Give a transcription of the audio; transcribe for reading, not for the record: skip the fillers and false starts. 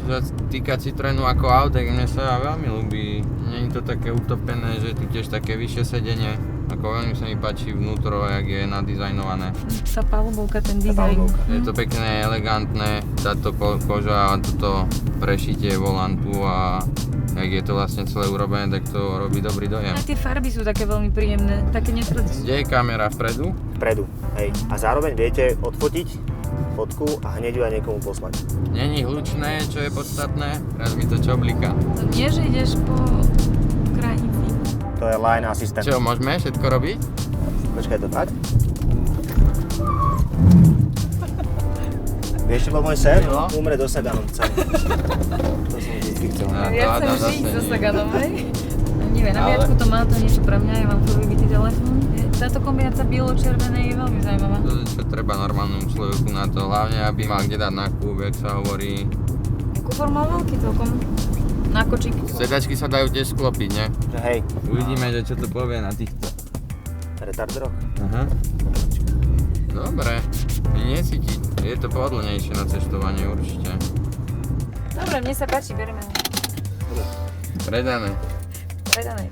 Čo sa týka Citroenu ako autek, mne sa veľmi ľúbi. Nie je to také utopené, že je tu tiež také vyššie sedenie. Ako veľmi sa mi páči vnútro, jak je nadizajnované. Tá palubovka, ten dizajn. Je to pekné, elegantné, táto koža a toto prešitie volantu a jak je to vlastne celé urobené, tak to robí dobrý dojem. A tie farby sú také veľmi príjemné, také netradičné. Kde je kamera? Vpredu? Vpredu, hej. A zároveň viete odfotiť fotku a hneď ju aj niekomu poslať. Není hlučné, čo je podstatné, raz mi to čoblíka. To nie, že ideš po krajnici. To je line assistant. Čo, môžeme všetko robiť? Počkaj, to tak? Vieš, čo bol môj sen? No. Umrieť do Saganom celý. To som vždycky chcel. No. Ja to chcem žiť zase so nie. Saganom, hej? Neviem, na viačku to má to niečo pre mňa, ja mám tu vybitý telefón. Táto kombinácia bielo-červenej je veľmi zaujímavá. To, čo treba normálnemu človeku na to, hlavne aby mal kde dať na kúp, jak sa hovorí. Kufor mal veľký celkom. Na kočík. Sedačky sa dajú tiež sklopiť, ne? Že hej, Uvidíme, že čo to povie na týchto. retardroch. Aha. Dobre, necítiť. Je to pohodlnejšie na cestovanie určite. Dobre, mne sa páči, bereme. Predané. Predané.